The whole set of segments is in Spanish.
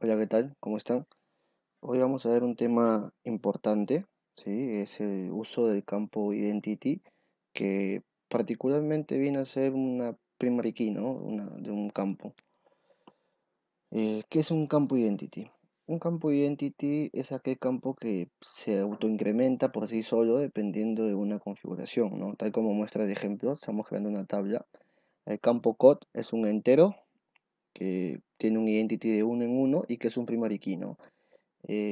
Hola, ¿qué tal? ¿Cómo están? Hoy vamos a ver un tema importante, ¿sí? Es el uso del campo identity, que particularmente viene a ser una primary key, ¿no? De un campo. ¿Qué es un campo identity? Un campo identity es aquel campo que se autoincrementa por sí solo dependiendo de una configuración, ¿no? Tal como muestra de ejemplo, estamos creando una tabla. El campo code es un entero que tiene un identity de uno en uno y que es un primary key, ¿no?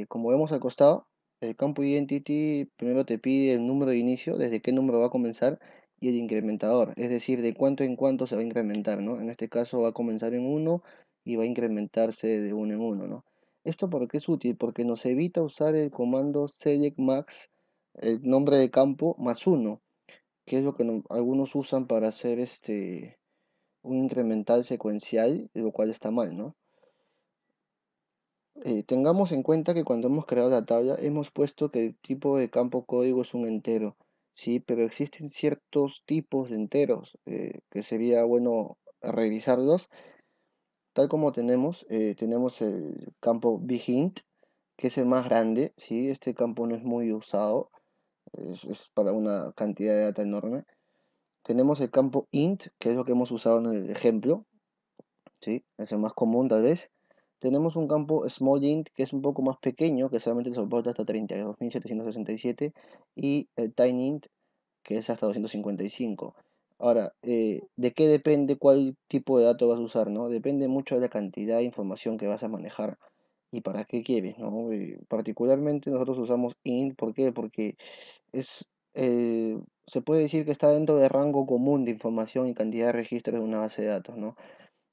Como vemos al costado, el campo identity primero te pide el número de inicio, desde qué número va a comenzar, y el incrementador, es decir, de cuánto en cuánto se va a incrementar, ¿no? En este caso va a comenzar en uno y va a incrementarse de uno en uno, ¿no? ¿Esto por qué es útil? Porque nos evita usar el comando select max, el nombre de campo, más uno, que es lo que algunos usan para hacer un incremental secuencial, lo cual está mal, ¿no? Tengamos en cuenta que cuando hemos creado la tabla hemos puesto que el tipo de campo código es un entero, ¿sí? Pero existen ciertos tipos de enteros que sería bueno revisarlos, tal como tenemos el campo bigint, que es el más grande, ¿sí? Este campo no es muy usado, es para una cantidad de data enorme. Tenemos el campo int, que es lo que hemos usado en el ejemplo, ¿sí? Es el más común tal vez. Tenemos un campo small int que es un poco más pequeño, que solamente soporta hasta 32.767, y el tiny int que es hasta 255. Ahora, ¿de qué depende cuál tipo de dato vas a usar, no? Depende mucho de la cantidad de información que vas a manejar y para qué quieres, ¿no? Particularmente nosotros usamos int, ¿por qué? Porque es, se puede decir que está dentro del rango común de información y cantidad de registros de una base de datos, ¿no?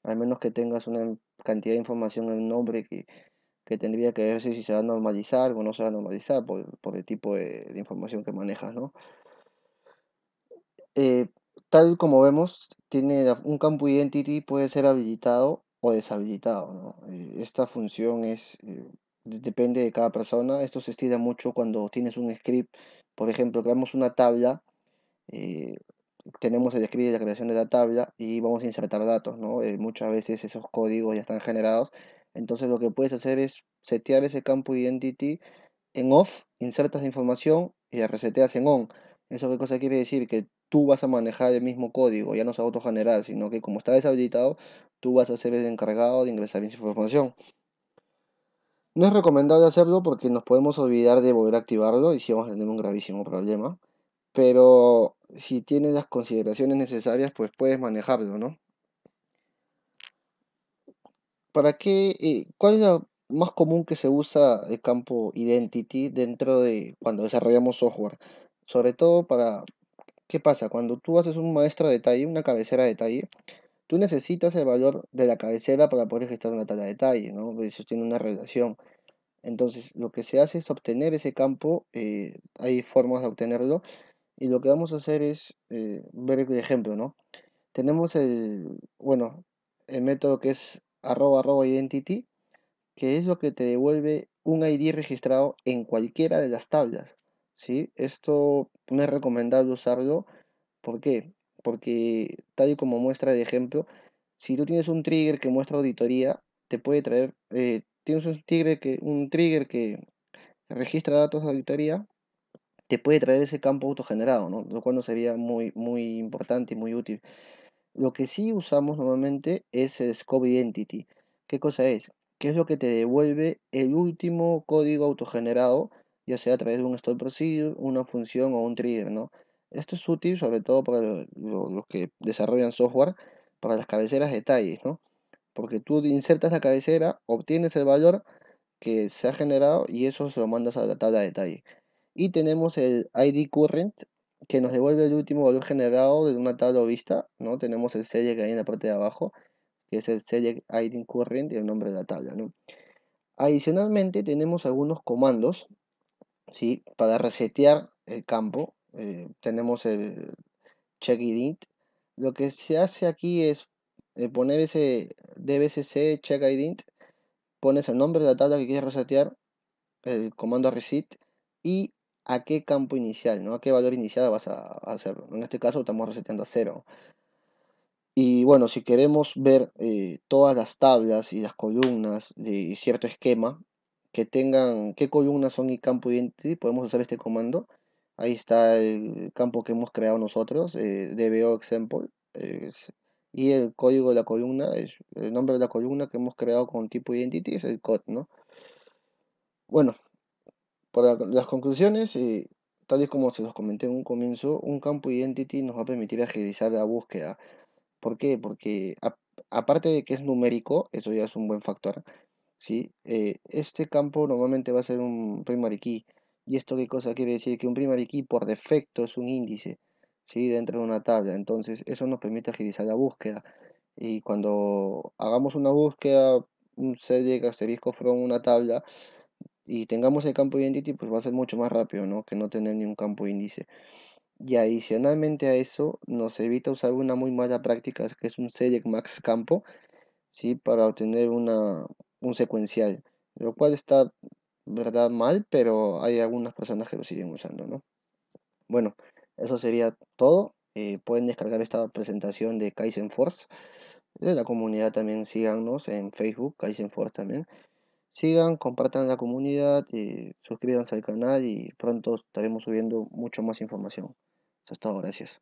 Al menos que tengas una cantidad de información en un nombre que tendría que ver si se va a normalizar o no se va a normalizar por el tipo de información que manejas, ¿no? Eh, Tal como vemos, tiene un campo identity puede ser habilitado o deshabilitado, ¿no? Esta función depende de cada persona. Esto se estila mucho cuando tienes un script, por ejemplo, creamos una tabla, eh, tenemos el script de la creación de la tabla y vamos a insertar datos, ¿no? Muchas veces esos códigos ya están generados. Entonces lo que puedes hacer es setear ese campo identity en off, insertas la información y la reseteas en on. ¿Eso qué cosa quiere decir? Que tú vas a manejar el mismo código, ya no se va a autogenerar, sino que como está deshabilitado, tú vas a ser el encargado de ingresar esa información. No es recomendable hacerlo porque nos podemos olvidar de volver a activarlo y si vamos a tener un gravísimo problema. Pero si tienes las consideraciones necesarias, pues puedes manejarlo, ¿no? ¿Para qué? ¿Cuál es la más común que se usa el campo identity dentro de cuando desarrollamos software? Sobre todo para, ¿qué pasa? Cuando tú haces un maestro de detalle, una cabecera de detalle, tú necesitas el valor de la cabecera para poder registrar una tabla de detalle, ¿no? Eso tiene una relación. Entonces, lo que se hace es obtener ese campo, hay formas de obtenerlo, y lo que vamos a hacer es ver el ejemplo, ¿no? Tenemos bueno, el método que es arroba identity, que es lo que te devuelve un ID registrado en cualquiera de las tablas, ¿sí? Esto no es recomendable usarlo. ¿Por qué? Porque tal y como muestra de ejemplo, si tú tienes un trigger que muestra auditoría, te puede traer, tienes un trigger que registra datos de auditoría, te puede traer ese campo autogenerado, ¿no? Lo cual no sería muy, muy importante y muy útil. Lo que sí usamos normalmente es el Scope Identity. ¿Qué cosa es? ¿Qué es lo que te devuelve el último código autogenerado, ya sea a través de un store procedure, una función o un trigger, ¿no? Esto es útil sobre todo para los que desarrollan software, para las cabeceras de detalles, ¿no? Porque tú insertas la cabecera, obtienes el valor que se ha generado y eso se lo mandas a la tabla de detalle. Y tenemos el ID current que nos devuelve el último valor generado de una tabla o vista, ¿no? Tenemos el select que hay en la parte de abajo, que es el select ID current y el nombre de la tabla, ¿no? Adicionalmente tenemos algunos comandos, ¿sí? Para resetear el campo. Tenemos el check idint. Lo que se hace aquí es poner ese dbcc check idint, pones el nombre de la tabla que quieres resetear, el comando reset y a qué campo inicial, ¿no? A qué valor inicial vas a hacerlo. En este caso estamos reseteando a 0. Y bueno, si queremos ver todas las tablas y las columnas de cierto esquema que tengan qué columnas son y campo identity, podemos usar este comando. Ahí está el campo que hemos creado nosotros, dbo example, y el código de la columna, es el nombre de la columna que hemos creado con tipo identity es el code, ¿no? Bueno, para las conclusiones, tal y como se los comenté en un comienzo, un campo identity nos va a permitir agilizar la búsqueda. ¿Por qué? Porque aparte de que es numérico, eso ya es un buen factor, ¿sí? Este campo normalmente va a ser un primary key. ¿Y esto qué cosa quiere decir? Que un primary key por defecto es un índice, ¿sí? Dentro de una tabla. Entonces, eso nos permite agilizar la búsqueda. Y cuando hagamos una búsqueda, un select asterisco from una tabla, y tengamos el campo identity, pues va a ser mucho más rápido, ¿no? Que no tener ni un campo índice. Y adicionalmente a eso, nos evita usar una muy mala práctica, que es un select max campo, ¿sí? Para obtener un secuencial, lo cual está, verdad, mal, pero hay algunas personas que lo siguen usando, ¿no? Bueno, eso sería todo. Pueden descargar esta presentación de Kaizen Force. De la comunidad también síganos en Facebook, Kaizen Force también. Sigan, compartan la comunidad, suscríbanse al canal y pronto estaremos subiendo mucho más información. Eso es todo, gracias.